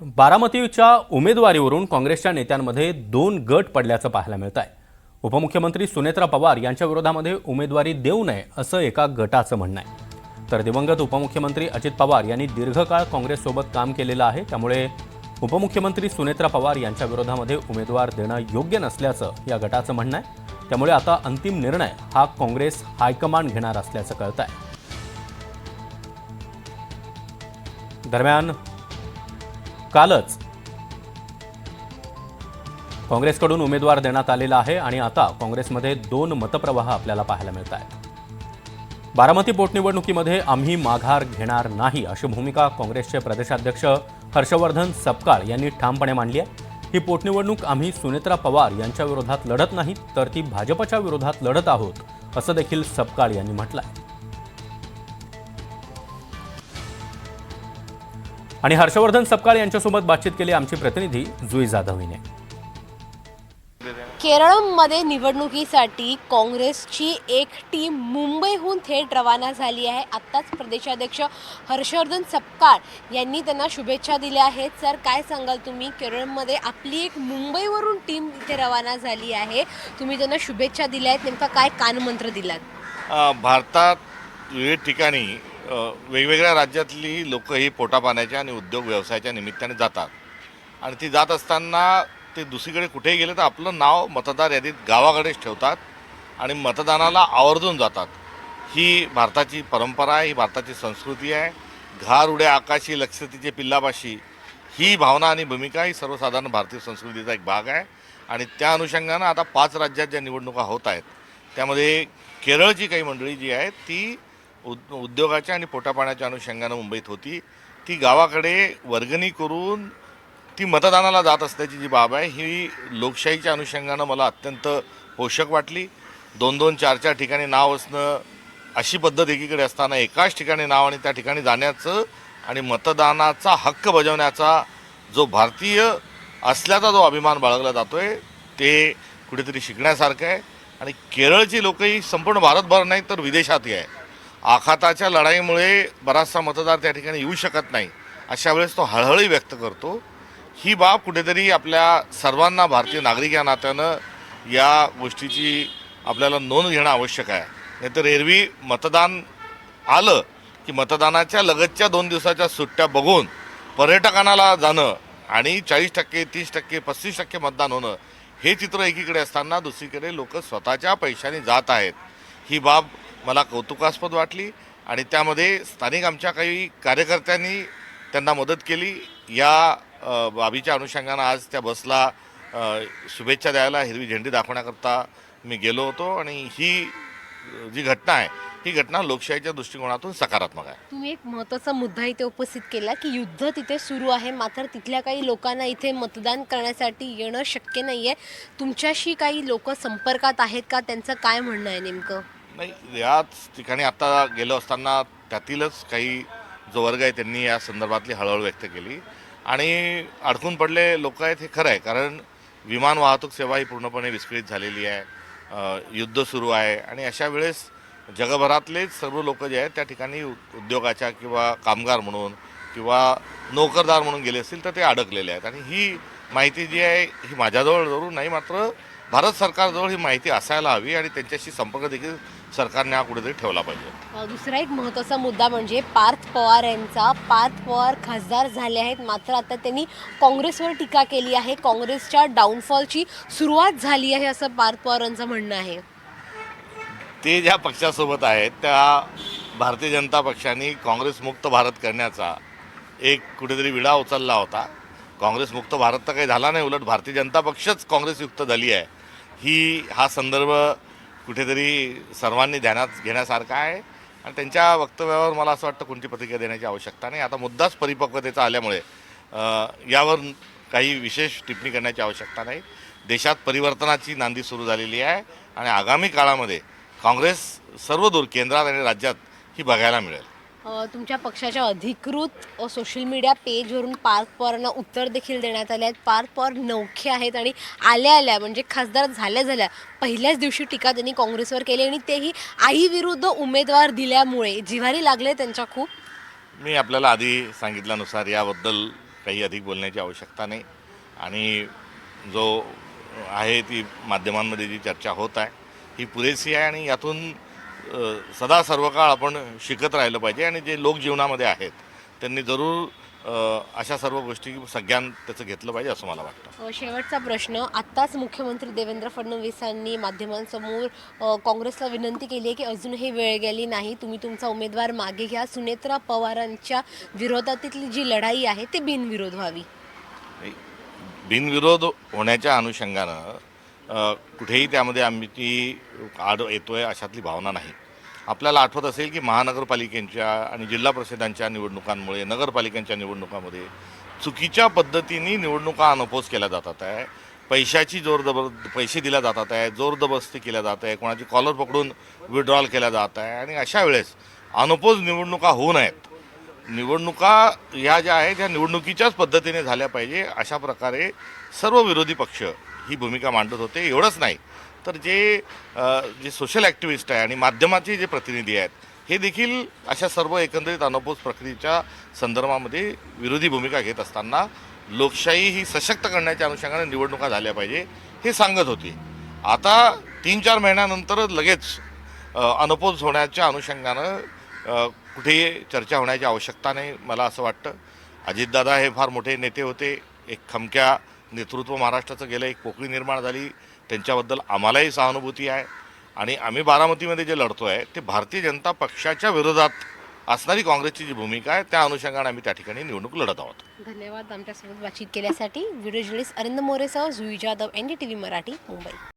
बारामतीच्या उमेदवारीवरून काँग्रेसच्या नेत्यांमध्ये दोन गट पडल्याचं पाहायला मिळत आहे। उपमुख्यमंत्री सुनेत्रा पवार यांच्या विरोधामध्ये उमेदवारी देऊ नये असं एका गटाचं म्हणणं आहे। तर दिवंगत उपमुख्यमंत्री अजित पवार यांनी दीर्घकाळ काँग्रेससोबत काम केलेलं आहे, त्यामुळे उपमुख्यमंत्री सुनेत्रा पवार यांच्या विरोधामध्ये उमेदवार देणं योग्य नसल्याचं या गटाचं म्हणणं आहे। त्यामुळे आता अंतिम निर्णय हा काँग्रेस हायकमांड घेणार असल्याचं कळत आहे। दरम्यान कालच काँग्रेसकडून उमेदवार देण्यात आलेला आहे आणि आता काँग्रेसमध्ये दोन मतप्रवाह आपल्याला पाहायला मिळत आहेत। बारामती पोटनिवडणुकीमध्ये आम्ही माघार घेणार नाही अशी भूमिका काँग्रेसचे प्रदेशाध्यक्ष हर्षवर्धन सपकाळ यांनी ठामपणे मांडली आहे। ही पोटनिवडणूक आम्ही सुनेत्रा पवार यांच्या विरोधात लढत नाही, तर ती भाजपच्या विरोधात लढत आहोत असं देखील सपकाळ यांनी म्हटलं आहे। आणि हर्षवर्धन सपकाळ यांच्यासोबत बातचीत केली आमची प्रतिनिधी जुई जाधव हिने। केरळमध्ये निवडणुकीसाठी काँग्रेसची एक टीम मुंबईहून थेट रवाना झाली आहे। आत्ताच प्रदेशाध्यक्ष हर्षवर्धन सपकाळ यांनी त्यांना शुभेच्छा दिल्या आहेत। सर, काय सांगाल तुम्ही? केरळमध्ये आपली एक मुंबईवरून टीम इथे रवाना झाली आहे, तुम्ही त्यांना शुभेच्छा दिल्या आहेत, नेमका काय कानमंत्र दिलात? भारतात विविध ठिकाणी वेगवेगळ्या राज्यातली लोक ही पोटापाण्याच्या आणि उद्योग व्यवसायाच्या निमित्ताने जातात आणि ती जात असताना ते दुसरीकडे कुठेही गेले तर आपलं नाव मतदार यादीत गावाकडेच ठेवतात आणि मतदानाला आवर्जून जातात। ही भारताची परंपरा आहे, ही भारताची संस्कृती आहे। घार उड्या आकाशी लक्ष तिचे पिल्लापाशी ही भावना आणि भूमिका ही सर्वसाधारण भारतीय संस्कृतीचा एक भाग आहे। आणि त्या अनुषंगानं आता 5 राज्यात ज्या निवडणुका होत आहेत त्यामध्ये केरळची काही मंडळी जी आहेत ती उद्योगाच्या आणि पोटापाण्याच्या अनुषंगानं मुंबईत होती, ती गावाकडे वर्गणी करून ती मतदानाला जात असल्याची जी बाब आहे ही लोकशाहीच्या अनुषंगानं मला अत्यंत पोषक वाटली। 2-2, 4-4 ठिकाणी नाव असणं अशी पद्धत एकीकडे असताना एकाच ठिकाणी नाव आणि त्या ठिकाणी जाण्याचं आणि मतदानाचा हक्क बजावण्याचा जो भारतीय असल्याचा जो अभिमान बाळगला जातोय ते कुठेतरी शिकण्यासारखं आहे। आणि केरळची लोकही संपूर्ण भारतभर नाही तर विदेशातही आहे। आखाताच्या लढाईमुळे बराचसा मतदार त्या ठिकाणी येऊ शकत नाही, अशा वेळेस तो हळहळी व्यक्त करतो। ही बाब कुठेतरी आपल्या सर्वांना भारतीय नागरिक या नात्यानं या गोष्टीची आपल्याला नोंद घेणं आवश्यक आहे। नाहीतर एरवी मतदान आलं की मतदानाच्या लगतच्या 2 दिवसाच्या सुट्ट्या बघून पर्यटकांना जाणं आणि 40%, 30%, 35% मतदान होणं हे चित्र एकीकडे असताना दुसरीकडे लोक स्वतःच्या पैशाने जात आहेत। ही बाब मला कौतुकास्पद वाटली आणि त्यामध्ये स्थानिक आमच्या काही कार्यकर्त्यांनी त्यांना मदत केली। या बाबीच्या अनुषंगानं आज त्या बसला शुभेच्छा द्यायला, हिरवी झेंडी दाखवण्याकरता मी गेलो होतो आणि ही जी घटना आहे ही घटना लोकशाहीच्या दृष्टिकोनातून सकारात्मक आहे। तुम्ही एक महत्त्वाचा मुद्दा इथे उपस्थित केला की युद्ध तिथे सुरू आहे, मात्र तिथल्या काही लोकांना इथे मतदान करण्यासाठी येणं शक्य नाही आहे। तुमच्याशी काही लोक संपर्कात आहेत का? त्यांचं काय म्हणणं आहे नेमकं? नाही, याच ठिकाणी आता गेलो असताना त्यातीलच काही जो वर्ग आहे त्यांनी या संदर्भातली हळहळ व्यक्त केली आणि अडकून पडले लोक आहेत हे खरं आहे, कारण विमान वाहतूक सेवा ही पूर्णपणे विस्कळीत झालेली आहे, युद्ध सुरू आहे आणि अशा वेळेस जगभरातलेच सर्व लोक जे आहेत त्या ठिकाणी उद्योगाच्या किंवा कामगार म्हणून किंवा नोकरदार म्हणून गेले असतील तर ते अडकलेले आहेत। आणि ही माहिती जी आहे ही माझ्याजवळ जरूर नाही, मात्र भारत सरकारजवळ ही माहिती असायला हवी आणि त्यांच्याशी संपर्क देखील सरकारने हा कुठेतरी ठेवला पाहिजे। दुसरा एक महत्त्वाचा मुद्दा म्हणजे पार्थ पवार यांचा। पार्थ पवार खासदार झाले आहेत, मात्र आता त्यांनी काँग्रेसवर टीका केली आहे। काँग्रेसच्या डाऊनफॉलची सुरुवात झाली आहे असं पार्थ पवारांचं म्हणणं आहे। ते ज्या पक्षासोबत आहेत त्या भारतीय जनता पक्षाने काँग्रेसमुक्त भारत करण्याचा एक कुठेतरी विडा उचलला होता। काँग्रेसमुक्त भारत तर काही झाला नाही, उलट भारतीय जनता पक्षच काँग्रेसयुक्त झाली आहे। हा संदर्भ कुठेतरी सर्वांनी ध्यानात घेण्यासारखा आहे आणि त्यांच्या वक्तव्यावर मला असं वाटतं कोणती प्रतिक्रिया देण्याची आवश्यकता नाही। आता मुद्दाच परिपक्वतेचा आल्यामुळे यावर काही विशेष टिप्पणी करण्याची आवश्यकता नाही। देशात परिवर्तनाची नांदी सुरू झालेली आहे आणि आगामी काळामध्ये काँग्रेस सर्वदूर केंद्रात आणि राज्यात ही बघायला मिळेल। तुमच्या पक्षाच्या अधिकृत सोशल मीडिया पेजवरून पार्थ पवारांना उत्तर देखील देण्यात आले आहेत। पार्थ पवार नवखे आहेत आणि आल्या म्हणजे खासदार झाल्या पहिल्याच दिवशी टीका त्यांनी काँग्रेसवर केली आणि तेही आईविरुद्ध उमेदवार दिल्यामुळे जिव्हारी लागले त्यांच्या खूप। मी आपल्याला आधी सांगितल्यानुसार याबद्दल काही अधिक बोलण्याची आवश्यकता नाही आणि जो आहे ती माध्यमांमध्ये जी चर्चा होत आहे ही पुरेशी आहे आणि यातून सदा सर्व काळ आपण शिकत राहिलं पाहिजे आणि जे लोकजीवनामध्ये आहेत त्यांनी जरूर अशा सर्व गोष्टी सगळ्यांनी त्याचं घेतलं पाहिजे असं मला वाटतं. शेवटचा प्रश्न, आत्ताच मुख्यमंत्री देवेंद्र फडणवीसांनी माध्यमांसमोर काँग्रेसला विनंती केली आहे की अजूनही वेळ गेली नाही, तुम्ही तुमचा उमेदवार मागे घ्या, सुनेत्रा पवारांच्या विरोधातील जी लढाई आहे ती बिनविरोध व्हावी. बिनविरोध होण्याच्या अनुषंगानं कुठेही त्यामध्ये आम्ही आड येतोय अशातली भावना नाही. आपल्याला आठवत असेल की महानगरपालिकेच्या आणि जिल्हा परिषदांच्या निवडणुकांमुळे नगरपालिकांच्या निवडणुकांमध्ये चुकीच्या पद्धतीने निवडणुका अनपोज केल्या जातात आहे, पैसे दिल्या जातात आहे, जोरजबरदस्ती केल्या जात आहे, कोणाची कॉलर पकडून विड्रॉल केल्या जात आहे आणि अशा वेळेस अनपोज निवडणुका होऊ नयेत. निवडणुका ह्या ज्या आहेत त्या निवडणुकीच्याच पद्धतीने झाल्या पाहिजे अशा प्रकारे सर्व विरोधी पक्ष ही भूमिका मांडत होते. एवढंच नाही तर जे सोशल ॲक्टिव्हिस्ट आहे आणि माध्यमाचे जे प्रतिनिधी आहेत हे देखील अशा सर्व एकंदरीत अनपोज प्रक्रियेच्या संदर्भामध्ये विरोधी भूमिका घेत असताना लोकशाही ही सशक्त करण्याच्या अनुषंगाने निवडणुका झाल्या पाहिजे हे सांगत होती. आता 3-4 महिन्यानंतर लगेच अनपोज होण्याच्या अनुषंगानं कुठेही चर्चा होण्याची आवश्यकता नाही मला असं वाटतं. अजितदादा हे फार मोठे नेते होते, एक खमक्या नेतृत्व महाराष्ट्राचं गेलं, एक पोकळी निर्माण झाली, त्यांच्याबद्दल आम्हालाही सहानुभूती आहे आणि आम्ही बारामतीमध्ये जे लढतो आहे ते भारतीय जनता पक्षाच्या विरोधात असणारी काँग्रेसची जी भूमिका आहे त्या अनुषंगाने आम्ही त्या ठिकाणी निवडणूक लढत आहोत. धन्यवाद आमच्यासोबत बातचीत केल्यासाठी. व्हिडिओ जर्नलिस्ट अरिंद मोरेसह जुई जाधव, NDTV मराठी, मुंबई.